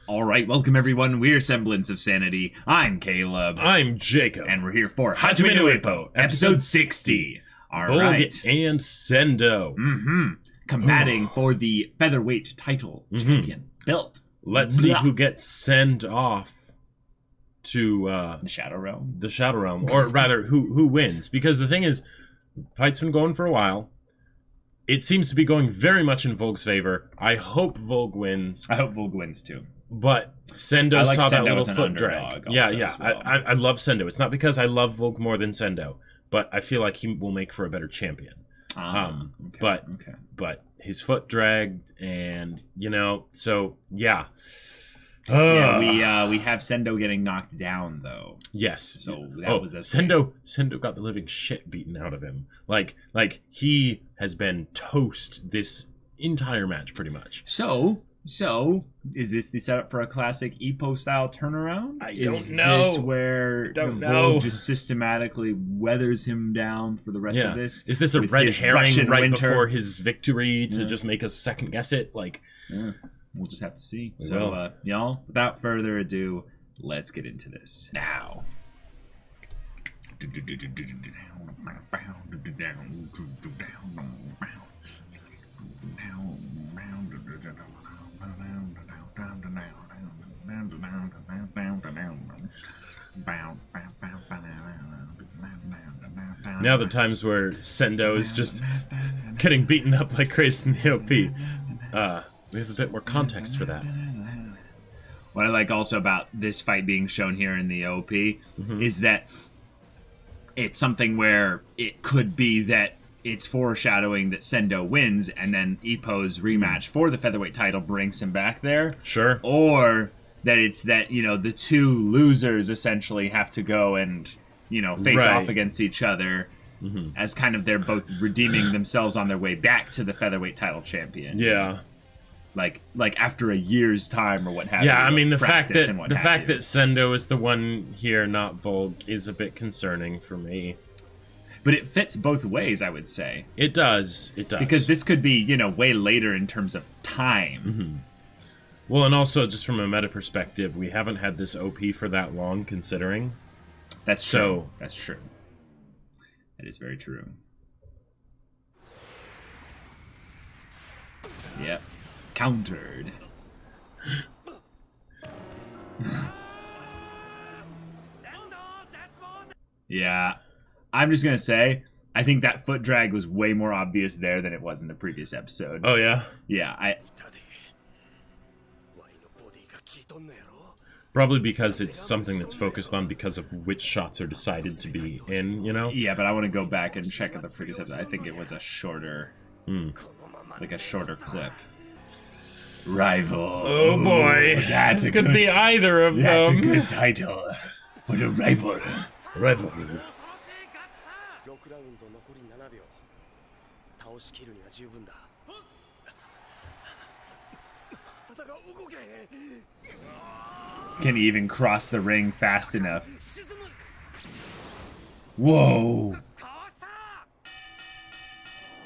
All right, welcome everyone. We're Semblance of Sanity. I'm Caleb. I'm Jacob. And we're here for Hajime no Ippo, episode 60. All right. And Sendo. Combating for the featherweight title champion belt. Let's see who gets sent off to the Shadow Realm. The Shadow Realm. Or rather, who wins. Because the thing is, fight's been going for a while. It seems to be going very much in Volg's favor. I hope Volg wins. I hope Volg wins too. But Sendo saw that little foot drag. Yeah. Well. I love Sendo. It's not because I love Volg more than Sendo, but I feel like he will make for a better champion. But his foot dragged, and so yeah. We have Sendo getting knocked down though. Yes. So that was a Sendo got the living shit beaten out of him. Like he has been toast this entire match pretty much. So is this the setup for a classic Ippo style turnaround? I don't know. Is this where Volg just systematically weathers him down for the rest of this? Is this a red herring right before his victory to just make us second guess it? We'll just have to see. So, y'all, without further ado, let's get into this now. Now the times where Sendo is just getting beaten up like crazy in the OP. We have a bit more context for that. What I like also about this fight being shown here in the OP is that it's something where it could be that it's foreshadowing that Sendo wins, and then Ippo's rematch for the featherweight title brings him back there. Sure. Or that it's that, the two losers essentially have to go and, face off against each other as kind of they're both redeeming themselves on their way back to the featherweight title champion. Yeah. Like after a year's time or what have you. Yeah, I mean the fact that Sendo is the one here, not Volg, is a bit concerning for me. But it fits both ways, I would say. It does. Because this could be, way later in terms of time. Well, and also just from a meta perspective, we haven't had this OP for that long, considering. That's true. That's true. That is very true. Yep. Countered. Yeah. I'm just gonna say, I think that foot drag was way more obvious there than it was in the previous episode. Oh, yeah? Yeah, Probably because it's something that's focused on because of which shots are decided to be in, Yeah, but I want to go back and check at the previous episode. I think it was a shorter... like a shorter clip. Rival. Oh boy. This could be either of them. That's a good title. What a rival. Rival. Can he even cross the ring fast enough? Whoa.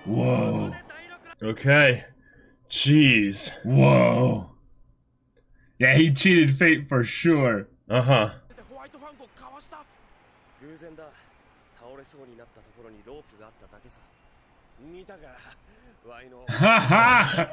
Whoa. Okay. Jeez. Whoa. Yeah, he cheated fate for sure. Uh-huh. Ha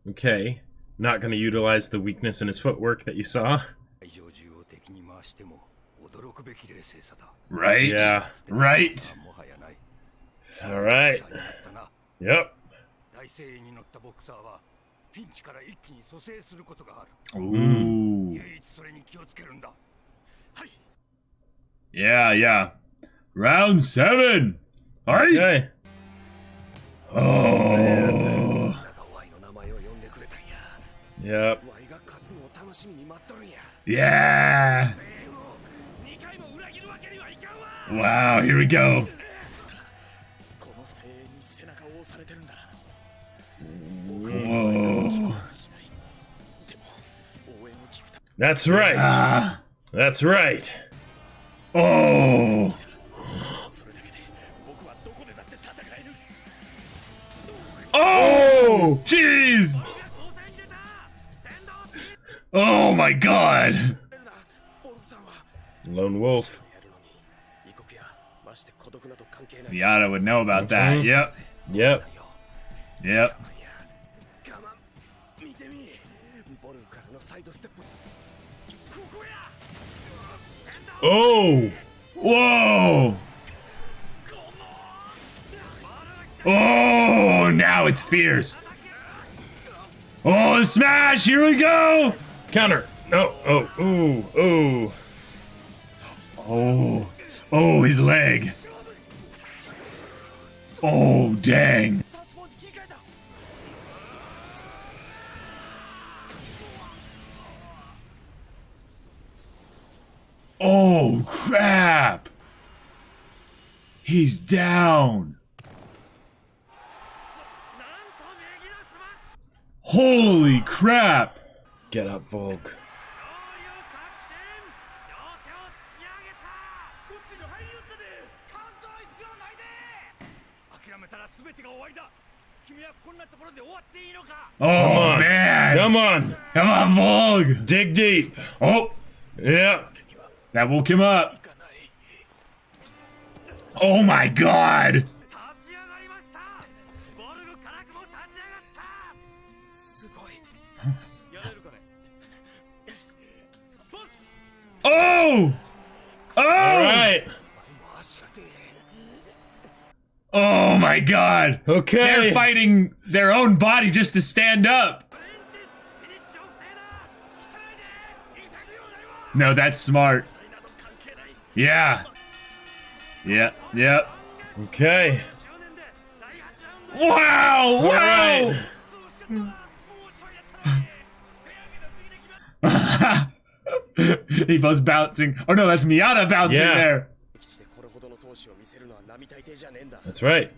Okay. Not gonna utilize the weakness in his footwork that you saw. Right? Yeah. Right? Alright. Yep. Ooh. Yeah. Round 7! Fight! Okay. Oh. Man. Yep. Yeah! Wow, here we go. Whoa. That's right. That's right. Oh. Oh, jeez. Oh my God. Lone wolf. Miata would know about that. Yep. Yep. Yep. Oh. Whoa. Oh, now it's fierce. Oh, smash! Here we go! Counter. No. Oh. Ooh. Ooh. Oh. Oh, his leg. Oh, dang. Oh, crap. He's down. Holy crap. Get up, Volk. Oh, man. Come on. Come on, Vogue. Dig deep. Oh, Yeah. that woke him up. Oh, my God. Oh! Oh! All right. Oh my God! Okay. They're fighting their own body just to stand up. No, that's smart. Yeah. Yep. Yep. Okay. Wow! All right. Wow! Ippo's bouncing. Oh no, that's Miata bouncing Yeah. there. That's right.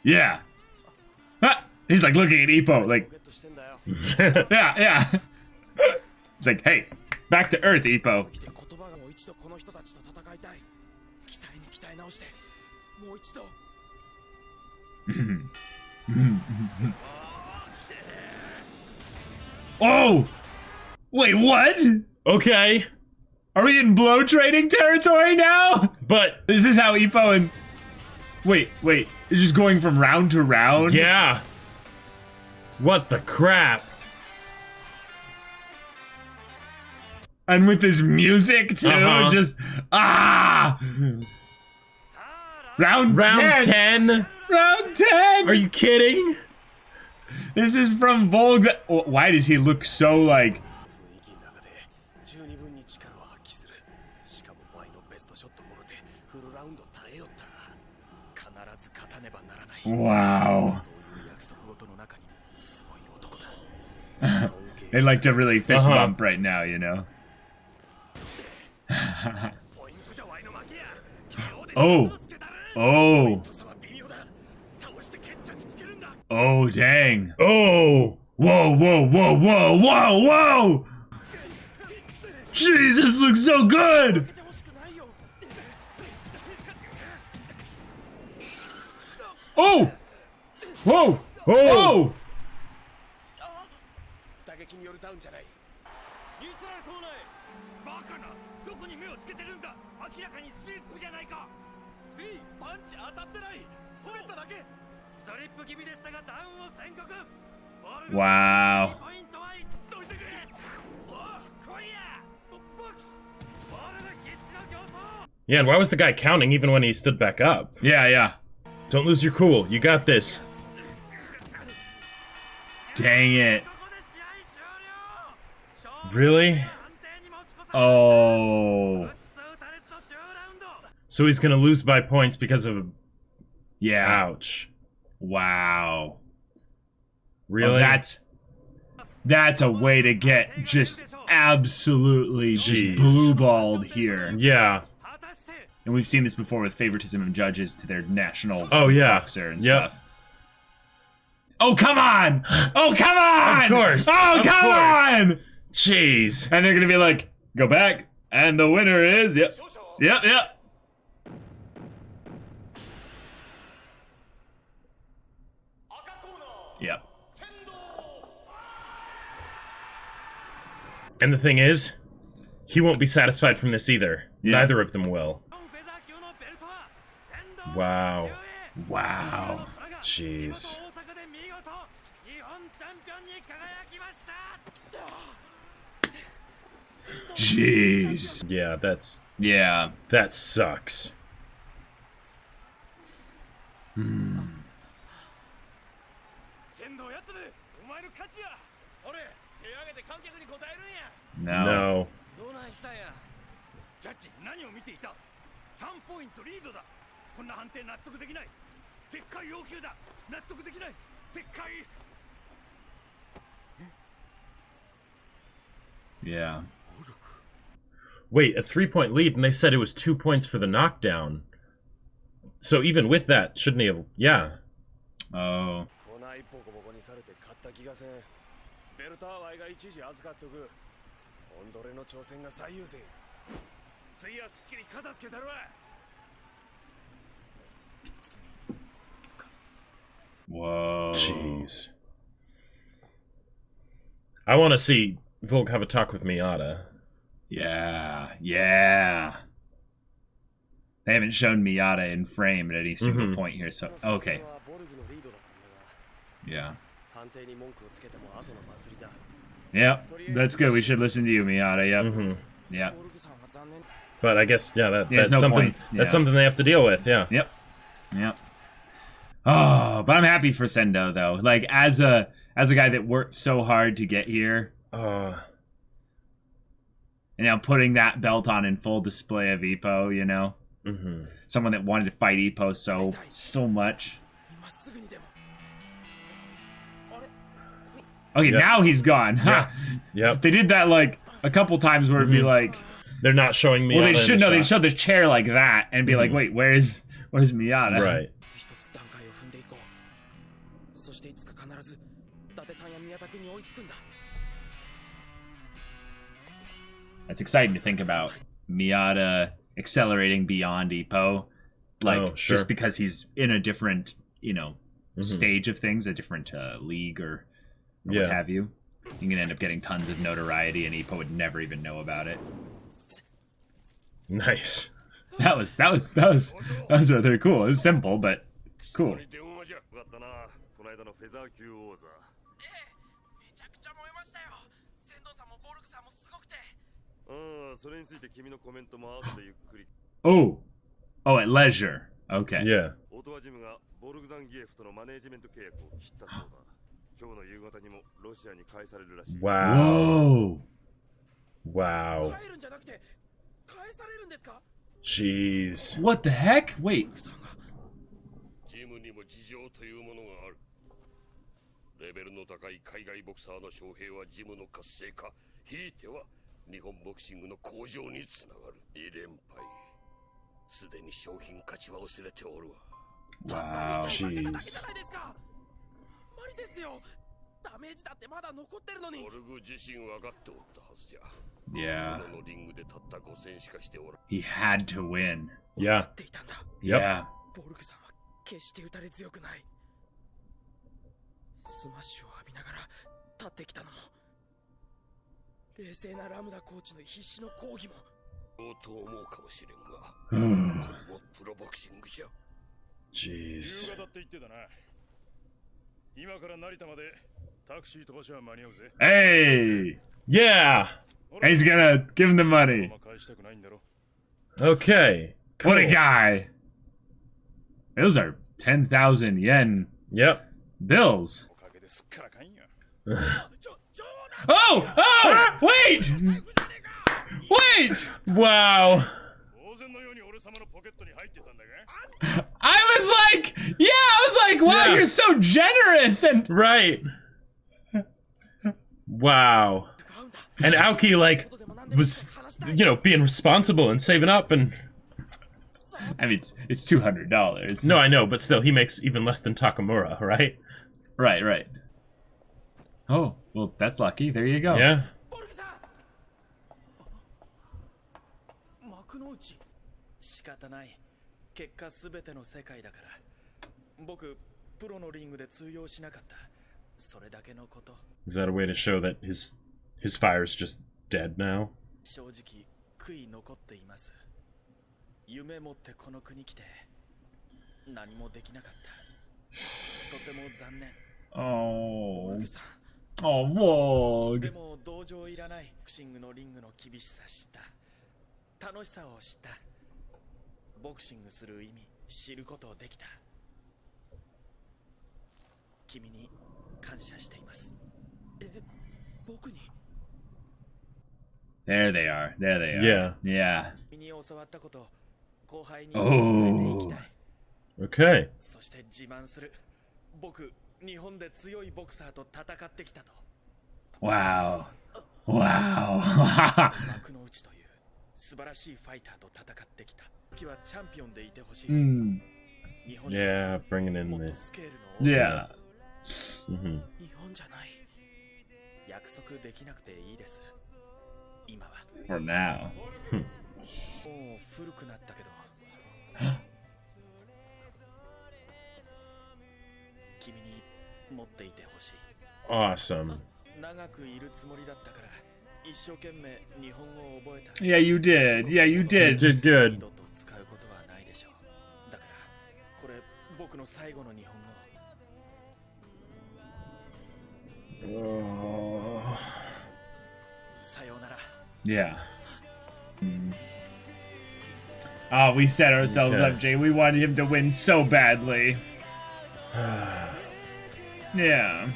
Yeah. Ah, he's like looking at Ippo, like, yeah, yeah. He's like, hey, back to Earth, Ippo. Oh! Wait, what? Okay. Are we in blow trading territory now? But Is this how Ippo and... Wait, it's just going from round to round? yeah. What the crap? And with this music too, Uh-huh. just... Ah! Round 10? Round 10! Are you kidding? This is from Volga. Why does he look so like... Wow. They'd like to really fist bump right now, you know? Oh. Oh. Oh, dang. Oh. Whoa, whoa, whoa, whoa, whoa, whoa! Jeez, this looks so good! Oh! Whoa! Oh! Wow. Yeah, and why was the guy counting even when he stood back up? Yeah, yeah. Don't lose your cool. You got this. Dang it. Really? Oh. So he's gonna lose by points because of... Yeah. Ouch. Wow. Really? Oh, that's a way to get just absolutely Jeez. just blue-balled here. Yeah. And we've seen this before with favoritism of judges to their national Oh, yeah. boxer and Yep. stuff. Oh, come on! Oh, come on! Of course. Oh, Of come course. on! Jeez. And they're gonna be like, go back, and the winner is yep. Yep. And the thing is, he won't be satisfied from this either. Yeah. Neither of them will. Wow. Wow. Jeez. Jeez. Yeah, Yeah. that sucks. No. No. ジャッジ何を見ていた3ポイントリードだこんな判定納得できない撤回要求だ納得できない撤回 Yeah. Wait, a 3-point lead, and they said it was 2 points for the knockdown. So even with that, shouldn't he have... Yeah. Oh. この一歩ボコボコにされて勝った気がせんベルトはワイが一時預かっとくオンドレの挑戦が最優先次はすっきり片付けたるわ Whoa. Jeez. I want to see Volk have a talk with Miyata. Yeah. Yeah. They haven't shown Miyata in frame at any single point here, so... Okay. Yeah. Yep. That's good. We should listen to you, Miyata. Yep. Yep. But I guess, yeah, that's no something. point. That's Yeah. something they have to deal with. Yeah. Yep. Yep. Oh, but I'm happy for Sendo though. Like as a guy that worked so hard to get here, and now putting that belt on in full display of Ippo, you know, someone that wanted to fight Ippo so much. Okay, Yep. now he's gone. Yeah. Yep. They did that like a couple times where it'd be like, They're not showing Miyata. well, they in should the know. They shot. show the chair like that and be like, wait, where's Miyata? Right. 一つ段階を踏んでいこうそしていつか必ず伊達さんや宮田君に追いつくんだ It's exciting to think about Miyata accelerating beyond Ippo, like Oh, sure. just because he's in a different, you know, stage of things, a different league or what Yeah. have you. You can end up getting tons of notoriety, and Ippo would never even know about it. Nice. That was really cool. It was simple, but cool. 電話じゃよかったなこの間のフェザー級王座めちゃくちゃ燃えましたよ仙道さんもボルクさんもすごくてああそれについて君のコメントも後でゆっくり Oh, at leisure. Okay. Yeah. オートワジムがボルグザンギエフとのマネージメント契約を切ったそうだ今日の夕方にもロシアに返されるらしい Wow. Whoa. Wow. 帰るんじゃなくて返されるんですか Jeez. What the heck? Wait. ジムにも事情というものがあるレベルの高い海外ボクサーの招聘はジムの活性化ひいては日本ボクシングの向上につながる2連敗すでに商品価値は薄れておるわ Wow. Jeez. マリですよダメージだってまだ残ってるのにボルグ自身分かっておったはずじゃ Yeah. プロのリングでたった5戦しかしておらん He had to win. Yeah. っていたんだ Yep. Yeah. ボルグさんは決して打たれ強くないスマッシュを浴びながら立ってきたのも冷静なラムダコーチの必死の抗議もそうと思うかもしれんがこれもプロボクシングじゃ Jeez. 夕方って言ってたな今から成田までタクシー飛ばしは間に合うぜ Hey. Yeah. And he's gonna give him the money. 返したくないんだろ Okay. What a Cool. guy. Those are 10,000 yen Yep. bills. おかげですっからかんや Oh! Wait! Wait! Wow. 当然のように俺様のポケットに入ってたんだが I was like, wow, Yeah. you're so generous. And Right. Wow. And Aoki, like, was, you know, being responsible and saving up and... I mean, it's $200. No, I know, but still, he makes even less than Takamura, right? Right. Oh, well, that's lucky. There you go. Yeah. ボルグさん内仕方ない結果すべての世界だから僕プロのリングで通用しなかったそれだけのこと Is that a way to show that his fire's just dead now? 正直悔い残っています夢持ってこの国来て何もできなかったとても残念 Oh. ボルグさん Oh, で Vogue. も同情いらないボクシングのリングの厳しさ知った楽しさを知ったボクシングする意味知ることできた君に感謝しています僕に There they are. There they are. Yeah. Yeah. 君に教わったこと後輩に伝えていきたい Okay. そして自慢する僕日本で強いボクサーと戦ってきたと Wow. Wow. 幕の内という素晴らしいファイターと戦ってきた時はチャンピオンでいてほしい Mm. 日本じゃな Yeah, く bringing in もっと the. スケールの Yeah. Mhm. 日本じゃない約束できなくていいです今は For now. もう古くなったけど君に持っていてほしい Awesome. 長くいるつもりだったから一生懸命日本語を覚えた Yeah, you did. Yeah, you You did. did 二 good. 度と使うことはないでしょうだからこれ僕の最後の日本語 Oh. さようなら Yeah. Oh, we set ourselves Okay. up, Jay. We wanted him to win so badly. Yeah.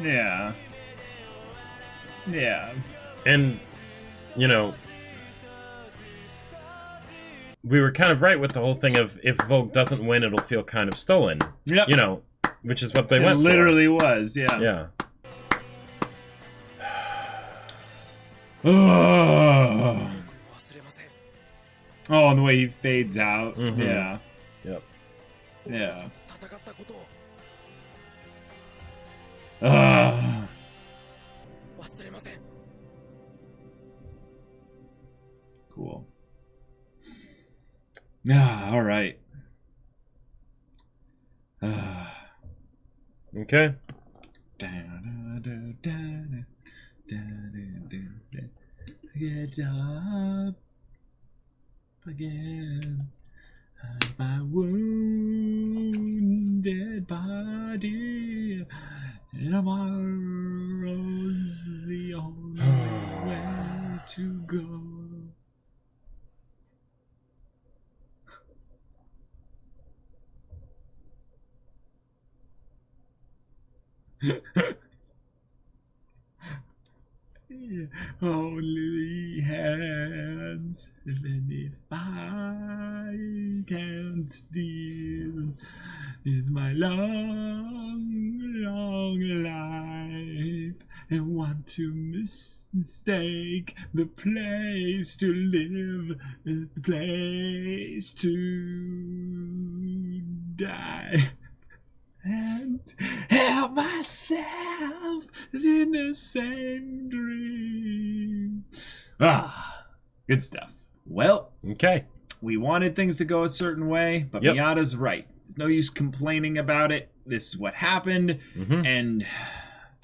Yeah. Yeah. And, you know, we were kind of right with the whole thing of if Vogue doesn't win, it'll feel kind of stolen. Yep. You know, which is what they It went literally was, yeah. for. Yeah. Oh. 忘れません Oh, and the way he fades out. Mhm. Yeah. Yep. Yeah. 戦ったことを Ugh. 忘れません Cool. Yeah, all right. Okay. Get up again. My wounded body. Tomorrow's the only way to go. Only hands, even if I can't deal with my long, long life and want to mistake the place to live, the place to die. And help myself in the same dream. Ah, good stuff. Well, Okay. we wanted things to go a certain way, but Yep. Miyata's right. There's no use complaining about it. This is what happened, Mhm.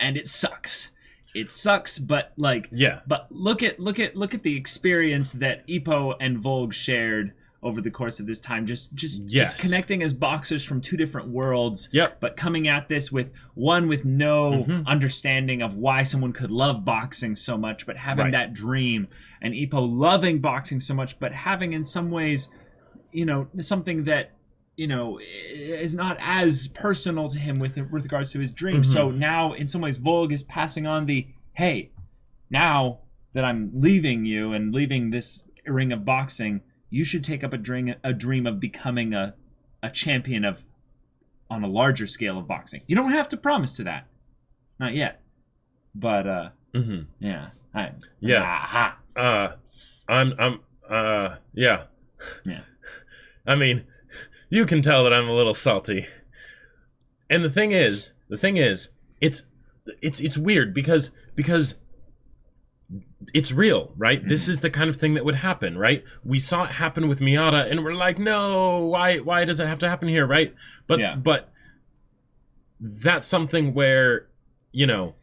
and it sucks. It sucks, but like, Yeah. but look at the experience that Ippo and Volg shared over the course of this time, just Yes. connecting as boxers from two different worlds, Yep. but coming at this with one with no Mhm. understanding of why someone could love boxing so much, but having Right. that dream, and Ippo loving boxing so much, but having in some ways, something that is not as personal to him with regards to his dream. Mhm. So now, in some ways, Volg is passing on the, hey, now that I'm leaving you and leaving this ring of boxing, you should take up a dream of becoming a champion on a larger scale of boxing. You don't have to promise to that, not yet, but Mhm. yeah, Yeah. Aha. Yeah. Yeah. I mean, you can tell that I'm a little salty. And the thing is, it's weird because it's real, right? This is the kind of thing that would happen, right? We saw it happen with Miata, and we're like, no, why does it have to happen here, right? But that's something where, you know,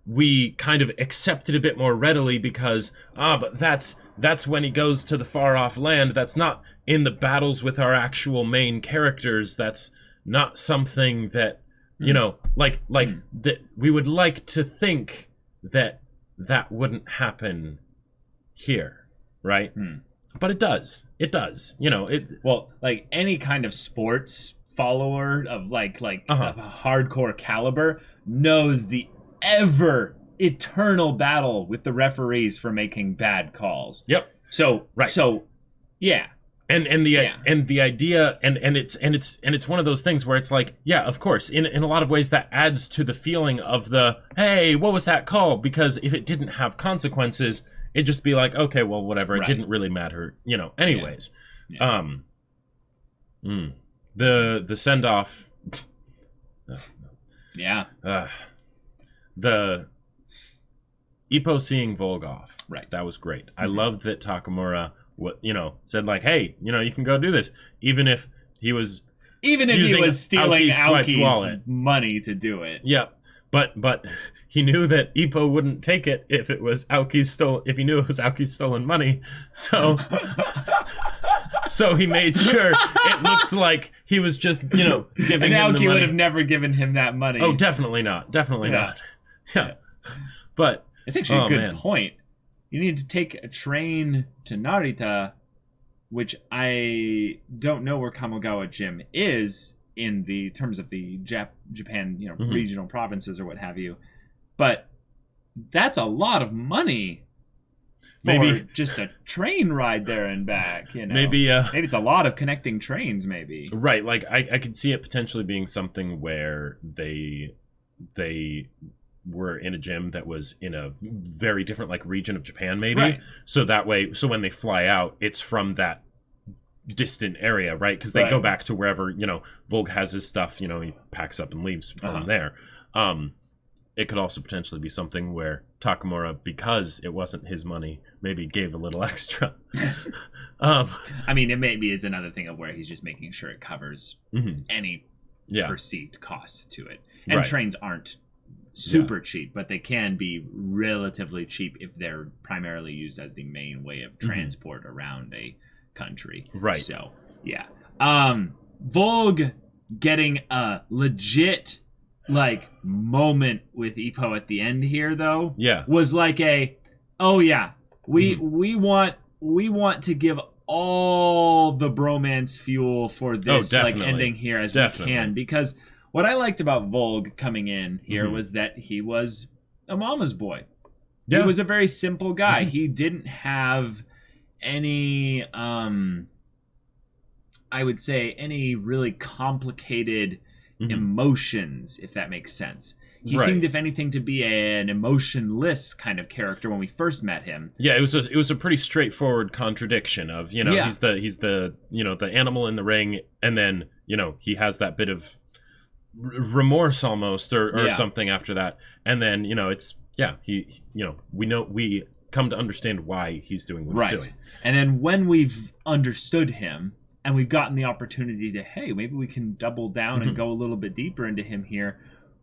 we kind of accept it a bit more readily because, but that's when he goes to the far off land. That's not in the battles with our actual main characters. That's not something that, you know, like that we would like to think that wouldn't happen here, right? But it does. It does. You know, well, like any kind of sports follower of like of a hardcore caliber knows the ever eternal battle with the referees for making bad calls. Yep. So right. So yeah. And the idea and it's one of those things where it's like, yeah, of course, in a lot of ways that adds to the feeling of the, hey, what was that call? Because if it didn't have consequences, it'd just be like, okay, well, whatever, it didn't really matter, you know. Anyways. The send off. The Ippo seeing Volg off. Right. That was great. I loved that Takamura said like, hey, you know, you can go do this. Even if he was stealing Aoki's money to do it. Yeah. But he knew that Ippo wouldn't take it if it was if he knew it was Aoki's stolen money. So he made sure it looked like he was just, you know, giving him the money. Aoki would have never given him that money. Oh, definitely not. Definitely not. Yeah. But it's actually a good point. You need to take a train to Narita, which I don't know where Kamogawa Gym is in the terms of the Japan, you know, regional provinces or what have you. But that's a lot of money for maybe just a train ride there and back, you know. Maybe it's a lot of connecting trains, maybe. Right, like I could see it potentially being something where they were in a gym that was in a very different like region of Japan, maybe. Right. So that way, when they fly out, it's from that distant area, right? Because they go back to wherever, you know, Volg has his stuff, you know, he packs up and leaves from there. It could also potentially be something where Takamura, because it wasn't his money, maybe gave a little extra. I mean, it maybe is another thing of where he's just making sure it covers any perceived cost to it. And trains aren't super cheap, but they can be relatively cheap if they're primarily used as the main way of transport around a country. Right. So, yeah. Volg getting a legit like moment with Ippo at the end here though was like we want to give all the bromance fuel for this like ending here as we can, because what I liked about Volg coming in here was that he was a mama's boy. He was a very simple guy. He didn't have any I would say any really complicated emotions, if that makes sense. He seemed, if anything, to be an emotionless kind of character when we first met him. Yeah, it was a pretty straightforward contradiction of, you know, he's the you know, the animal in the ring, and then, you know, he has that bit of remorse almost or something after that, and then, you know, it's he you know, we come to understand why he's doing what he's doing. And then when we've understood him and we've gotten the opportunity to, hey, maybe we can double down and go a little bit deeper into him here,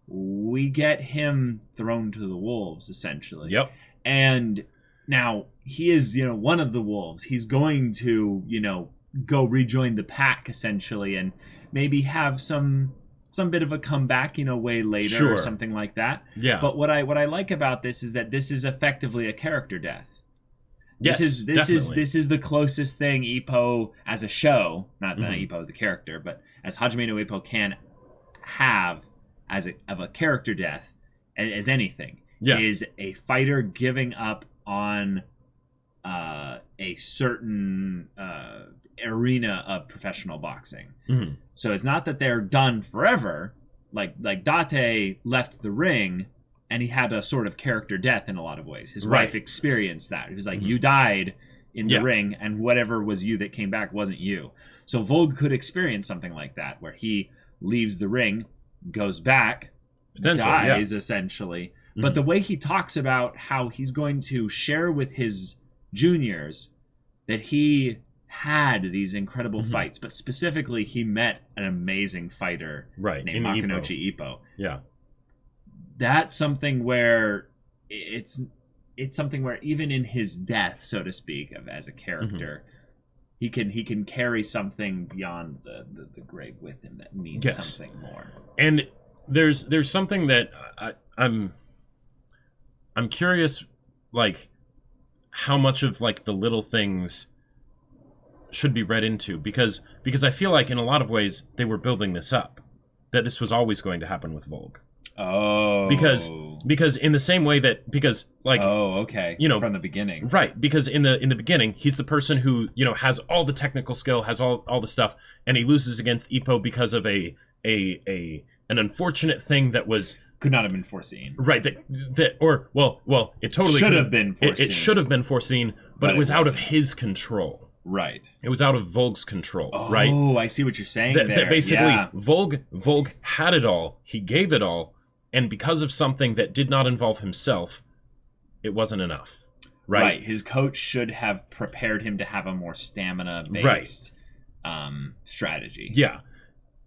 we get him thrown to the wolves, essentially. Yep. And now he is, you know, one of the wolves. He's going to, you know, go rejoin the pack, essentially, and maybe have some bit of a comeback, you know, way later or something like that. Yeah. But what I like about this is that this is effectively a character death. This is the closest thing Ippo as a show, not Ippo the character, but as Hajime no Ippo can have as a character death as anything. Is a fighter giving up on a certain arena of professional boxing. So it's not that they're done forever. Like Date left the ring and he had a sort of character death in a lot of ways. His wife experienced that. He was like, you died in the ring, and whatever was you that came back wasn't you. So Volg could experience something like that, where he leaves the ring, goes back, dies essentially, But the way he talks about how he's going to share with his juniors that he had these incredible fights, but specifically he met an amazing fighter named Makunouchi Ippo. Yeah. That's something where it's something where even in his death, so to speak, as a character, he can carry something beyond the grave with him that means something more. And there's something that I'm curious, like, how much of like the little things should be read into, because I feel like in a lot of ways they were building this up, that this was always going to happen with Volg. Oh. Because in the same way that, you know, from the beginning. Right, because in the beginning, he's the person who, you know, has all the technical skill, has all the stuff, and he loses against Ippo because of an unfortunate thing that could not have been foreseen. Right, it totally should have been foreseen. It should have been foreseen, but it was out of his control. Right. It was out of Volg's control, right? Oh, I see what you're saying there. That basically, Volg had it all, he gave it all, and because of something that did not involve himself, it wasn't enough. Right. His coach should have prepared him to have a more stamina-based strategy. Yeah.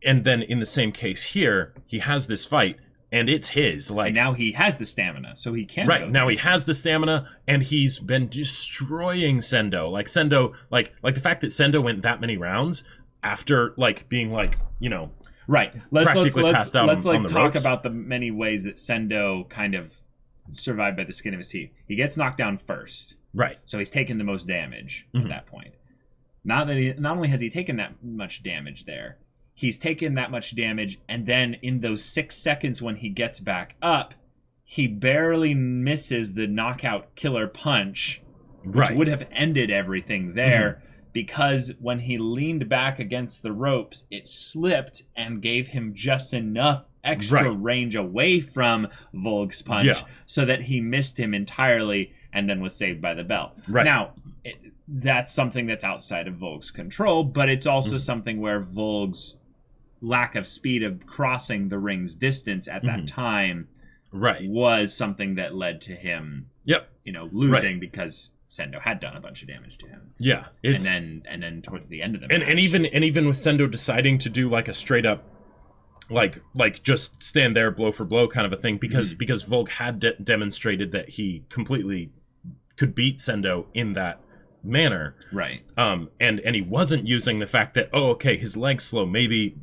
And then in the same case here, he has this fight, and it's his. Like, and now he has the stamina, so he can. Right, now he has the stamina, and he's been destroying Sendo. Like, Sendo, like the fact that Sendo went that many rounds after, like, being, like, you know... Right. Let's talk ropes. About the many ways that Sendo kind of survived by the skin of his teeth. He gets knocked down first. Right. So he's taken the most damage at that point. Not only has he taken that much damage there, he's taken that much damage, and then in those 6 seconds when he gets back up, he barely misses the knockout killer punch, which would have ended everything there. Because when he leaned back against the ropes, it slipped and gave him just enough extra range away from Volg's punch so that he missed him entirely and then was saved by the bell. Right. Now, that's something that's outside of Volg's control, but it's also something where Volg's lack of speed of crossing the ring's distance at that time was something that led to him losing because Sendo had done a bunch of damage to him. Yeah, and then towards the end of the match, and even with Sendo deciding to do like a straight up, like just stand there blow for blow kind of a thing, because Volg had demonstrated that he completely could beat Sendo in that manner, right? And he wasn't using the fact that his leg's slow, maybe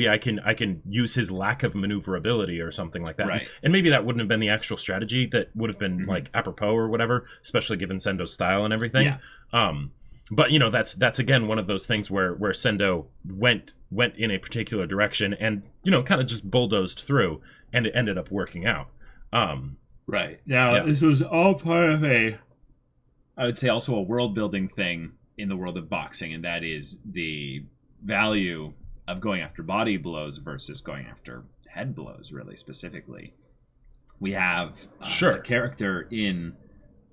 I can use his lack of maneuverability or something like that, right? And maybe that wouldn't have been the actual strategy that would have been like apropos or whatever, especially given Sendo's style and everything. But that's again one of those things where Sendo went in a particular direction and kind of just bulldozed through, and it ended up working out. Right now, this was all part of I would say also a world-building thing in the world of boxing, and that is the value of going after body blows versus going after head blows, really specifically. We have a character in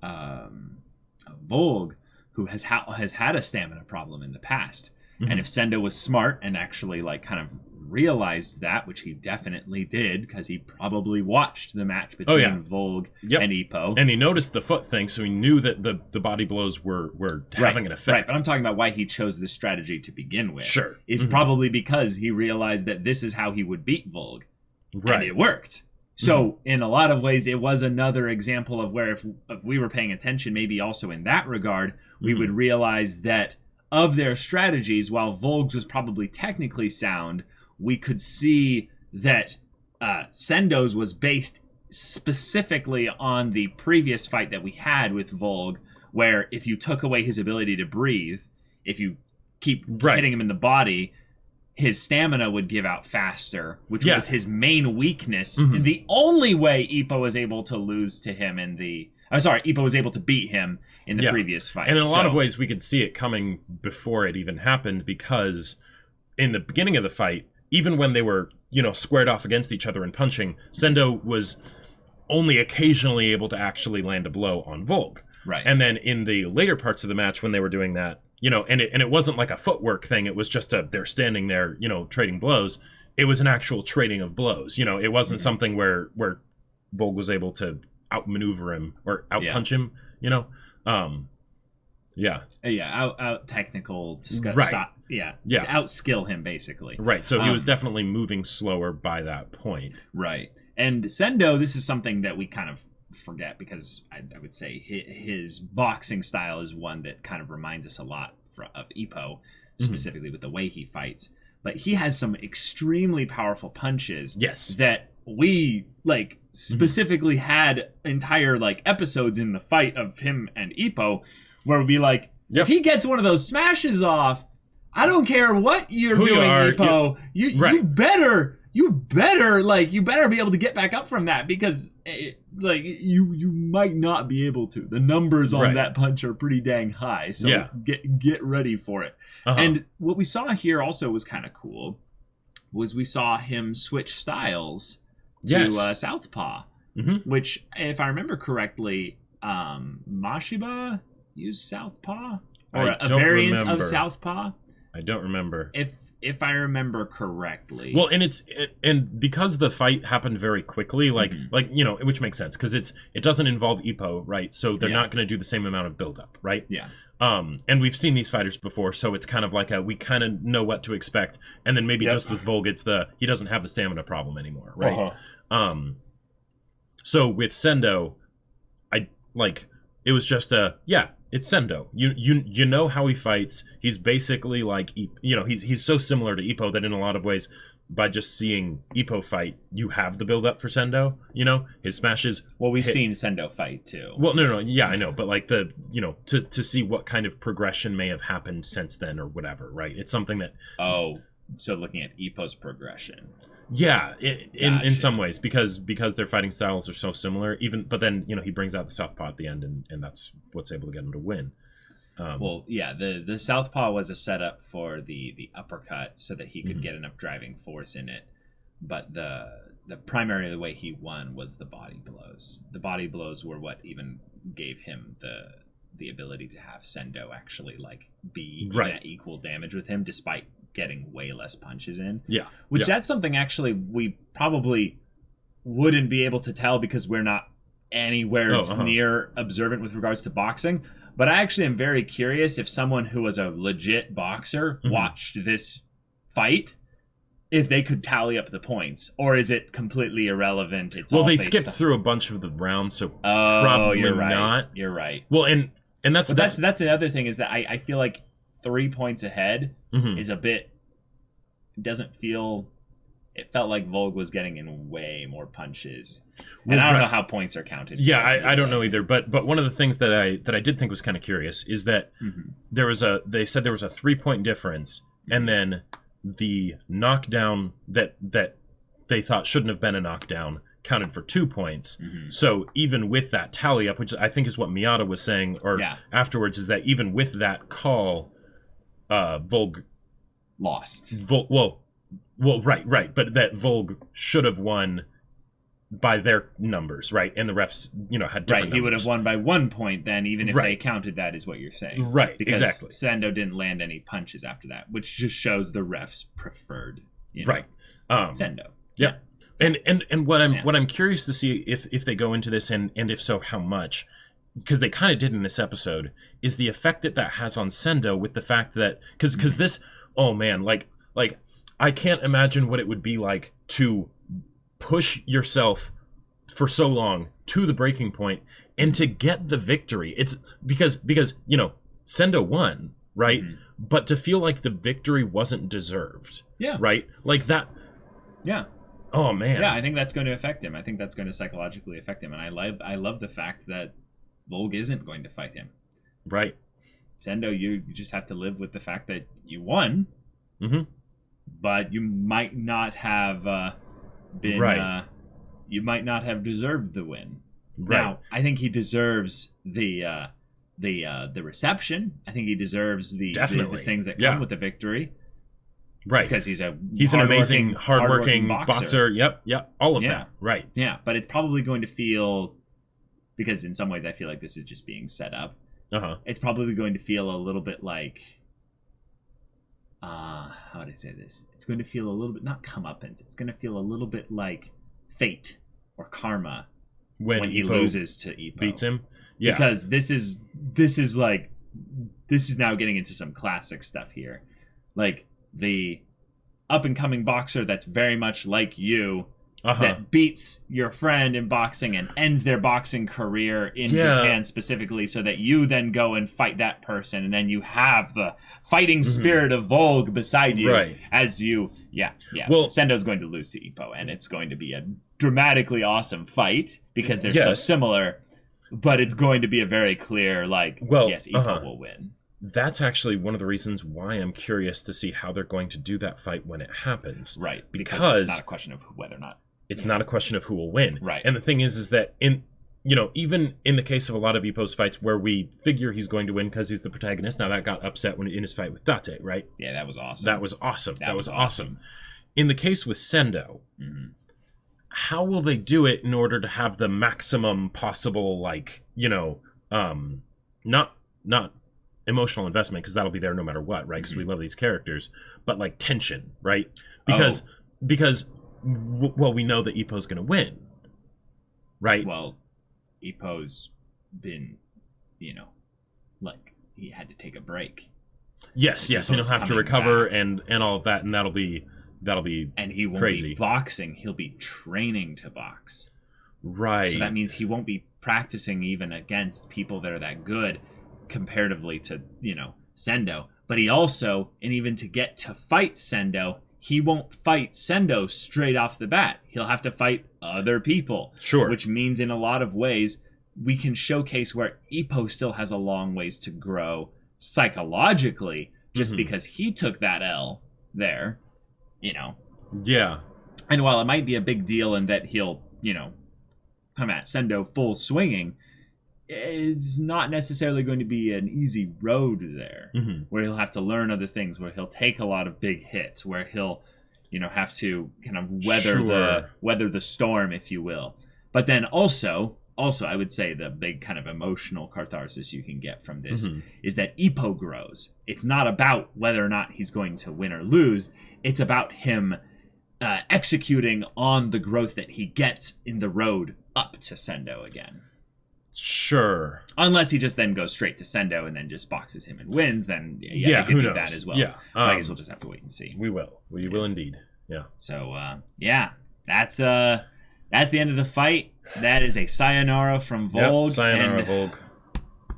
Volg who has had a stamina problem in the past. And if Sendo was smart and actually kind of realized that, which he definitely did, because he probably watched the match between Volg and Ippo. And he noticed the foot thing, so he knew that the body blows were having an effect. Right, but I'm talking about why he chose this strategy to begin with. Sure. Is probably because he realized that this is how he would beat Volg. Right. And it worked. So in a lot of ways, it was another example of where if we were paying attention, maybe also in that regard, we would realize that of their strategies, while Volg's was probably technically sound, we could see that Sendo's was based specifically on the previous fight that we had with Volg, where if you took away his ability to breathe, if you keep hitting him in the body, his stamina would give out faster, which was his main weakness. And the only way Ippo was able to lose to him Ippo was able to beat him in the previous fight. And in a lot of ways, we could see it coming before it even happened, because in the beginning of the fight, even when they were, squared off against each other and punching, Sendo was only occasionally able to actually land a blow on Volg. Right. And then in the later parts of the match, when they were doing that, and it wasn't like a footwork thing. It was just they're standing there, trading blows. It was an actual trading of blows. It wasn't something where Volk was able to outmaneuver him or outpunch him, you know? Out technical, right. Stop, to outskill him basically. Right, so he was definitely moving slower by that point. Right, and Sendo, this is something that we kind of forget because I would say his boxing style is one that kind of reminds us a lot of Ippo, specifically with the way he fights. But he has some extremely powerful punches. Yes, that we like specifically had entire like episodes in the fight of him and Ippo where we'd be like, if he gets one of those smashes off, I don't care what you're doing, Ippo. You better be able to get back up from that because you might not be able to. The numbers on that punch are pretty dang high, so get ready for it. And what we saw here also was kind of cool. Was we saw him switch styles to Southpaw, which, if I remember correctly, Mashiba used Southpaw or a variant of Southpaw. I don't remember. If I remember correctly. Well, and because the fight happened very quickly, like you know, which makes sense because it doesn't involve Ippo, right? So they're not going to do the same amount of buildup, right? Yeah. And we've seen these fighters before, so it's kind of like we kind of know what to expect. And then maybe just with Volk, he doesn't have the stamina problem anymore, right? So with Sendo, it was just it's Sendo. You know how he fights. He's basically like, you know, he's so similar to Ippo that in a lot of ways, by just seeing Ippo fight, you have the build up for Sendo. You know, his smashes. Well, we've seen Sendo fight too. Well, no, yeah, I know, but like to see what kind of progression may have happened since then or whatever, right? It's something that. Oh, so looking at Ippo's progression. Yeah, in some ways because their fighting styles are so similar. But then he brings out the Southpaw at the end, and that's what's able to get him to win. The Southpaw was a setup for the uppercut so that he could get enough driving force in it. But the primary way he won was the body blows. The body blows were what even gave him the ability to have Sendo actually be at equal damage with him, despite getting way less punches in. Yeah. That's something actually we probably wouldn't be able to tell because we're not anywhere near observant with regards to boxing. But I actually am very curious if someone who was a legit boxer watched this fight, if they could tally up the points, or is it completely irrelevant? They skipped through a bunch of the rounds, so probably you're right. not. You're right. Well, and that's another thing is that I feel like 3 points ahead is a bit. Doesn't feel. It felt like Volk was getting in way more punches, and I don't know how points are counted. Yeah, I don't know either. But one of the things that I did think was kind of curious is that they said there was a 3-point difference, and then the knockdown that they thought shouldn't have been a knockdown counted for 2 points. So even with that tally up, which I think is what Miyata was saying, afterwards, is that even with that call, Volk lost. Well, right, but that Volk should have won by their numbers, right? And the refs, had different numbers. He would have won by 1 point then, even if they counted that, is what you're saying. Right, because exactly. Sendo didn't land any punches after that, which just shows the refs preferred, right, Sendo. Yeah. And what I'm curious to see if they go into this, and if so, how much, because they kind of did in this episode, is the effect that has on Sendo with the fact that because this, oh man, like I can't imagine what it would be like to push yourself for so long to the breaking point and to get the victory. It's because Sendo won, right? But to feel like the victory wasn't deserved. Yeah. Right? Like that. Yeah. Oh man. Yeah, I think that's going to affect him. I think that's going to psychologically affect him. And I love the fact that Volk isn't going to fight him. Right. Sendo, you just have to live with the fact that you won. But you might not have been. Right. You might not have deserved the win. Right. Now, I think he deserves the reception. I think he deserves the things that come with the victory. Right. Because he's an amazing, hardworking boxer. Yep. All of that. Right. Yeah, but it's probably going to feel, because in some ways I feel like this is just being set up. It's probably going to feel a little bit like. How would I say this? It's going to feel a little bit, not comeuppance, it's going to feel a little bit like fate or karma when he Ippo loses to Ippo. beats him. Yeah. Because this is now getting into some classic stuff here. Like the up and coming boxer that's very much like you, that beats your friend in boxing and ends their boxing career in Japan specifically, so that you then go and fight that person, and then you have the fighting spirit of Volg beside you as you Well, Sendo's going to lose to Ippo, and it's going to be a dramatically awesome fight because they're so similar, but it's going to be a very clear yes, Ippo will win. That's actually one of the reasons why I'm curious to see how they're going to do that fight when it happens. Right, because it's not a question of whether or not. It's not a question of who will win. Right. And the thing is that even in the case of a lot of Ippo's fights where we figure he's going to win because he's the protagonist, now that got upset in his fight with Date, right? Yeah, that was awesome. That was awesome. In the case with Sendo, how will they do it in order to have the maximum possible, not emotional investment, because that'll be there no matter what, right? Because we love these characters, but tension, right? Because we know that Ippo's going to win, right? Well, Ippo's been, he had to take a break. Yes, and he'll have to recover and all of that, and that'll be and he won't crazy. Be boxing. He'll be training to box. Right. So that means he won't be practicing even against people that are that good comparatively to, Sendo. But he also, and even to get to fight Sendo, he won't fight Sendo straight off the bat. He'll have to fight other people. Sure. Which means in a lot of ways, we can showcase where Ippo still has a long ways to grow psychologically, just because he took that L there, Yeah. And while it might be a big deal in that he'll, come at Sendo full swinging, it's not necessarily going to be an easy road there, where he'll have to learn other things, where he'll take a lot of big hits, where he'll, have to kind of weather the storm, if you will. But then also I would say the big kind of emotional catharsis you can get from this is that Ippo grows. It's not about whether or not he's going to win or lose. It's about him executing on the growth that he gets in the road up to Sendo again. Sure. Unless he just then goes straight to Sendo and then just boxes him and wins, then he could who do knows? that as well. Yeah. I guess we'll just have to wait and see. We will. We will indeed. Yeah. So that's the end of the fight. That is a sayonara from Volg. Yep, sayonara, Volg.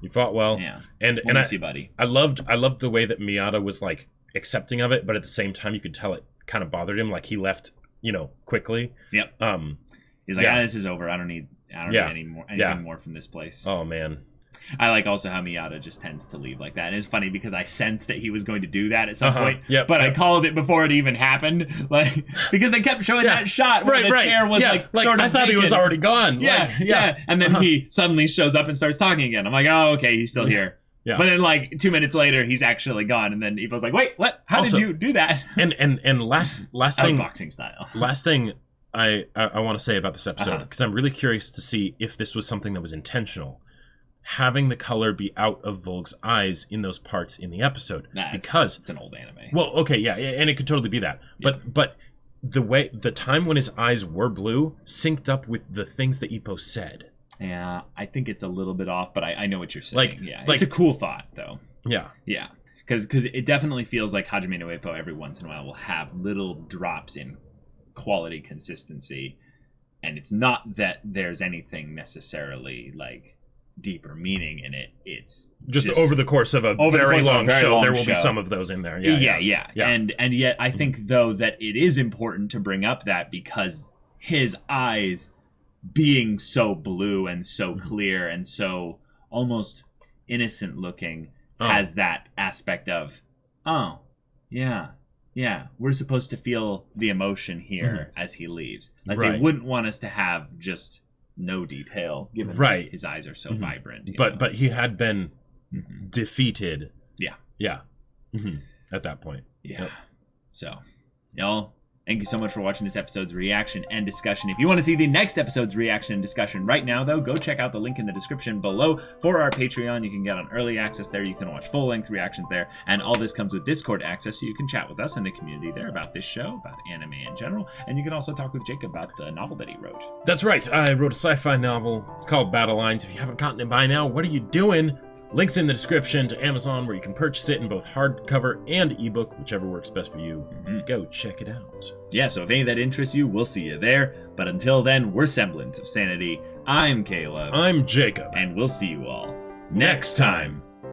You fought well. Yeah. And we'll miss you, buddy. I loved the way that Miyata was accepting of it, but at the same time you could tell it kind of bothered him. He left, quickly. Yep. He's like, this is over. I don't need anything more from this place. Oh man. I like also how Miyata just tends to leave like that. And it's funny because I sensed that he was going to do that at some point. Yep, but I called it before it even happened. Because they kept showing that shot where the chair was sort of I thought naked. He was already gone. Yeah. And then he suddenly shows up and starts talking again. I'm like, oh, okay, he's still here. Yeah. But then 2 minutes later, he's actually gone. And then Ippo's like, wait, what? How did you do that? And last thing, boxing style. Last thing I want to say about this episode, because I'm really curious to see if this was something that was intentional. Having the color be out of Volg's eyes in those parts in the episode, because it's an old anime. Well, okay, yeah, and it could totally be that. Yeah. But the time when his eyes were blue synced up with the things that Ippo said. Yeah, I think it's a little bit off, but I know what you're saying. It's a cool thought, though. Yeah, yeah, because it definitely feels like Hajime no Ippo every once in a while will have little drops in quality consistency, and it's not that there's anything necessarily deeper meaning in it. It's just over the course of a very long show. There will be some of those in there. Yeah. And yet I think though that it is important to bring up that because his eyes being so blue and so clear and so almost innocent looking has that aspect of we're supposed to feel the emotion here as he leaves. They wouldn't want us to have just no detail, given that his eyes are so vibrant. But he had been defeated. Yeah. At that point. Yeah. Yep. So, y'all, Thank you so much for watching this episode's reaction and discussion. If you want to see the next episode's reaction and discussion right now, though, go check out the link in the description below for our Patreon. You can get on early access there. You can watch full-length reactions there. And all this comes with Discord access, so you can chat with us in the community there about this show, about anime in general. And you can also talk with Jacob about the novel that he wrote. That's right. I wrote a sci-fi novel. It's called Battle Lines. If you haven't gotten it by now, what are you doing? Links in the description to Amazon, where you can purchase it in both hardcover and ebook, whichever works best for you. Go check it out. Yeah, so if any of that interests you, we'll see you there. But until then, we're Semblance of Sanity. I'm Caleb. I'm Jacob. And we'll see you all next time.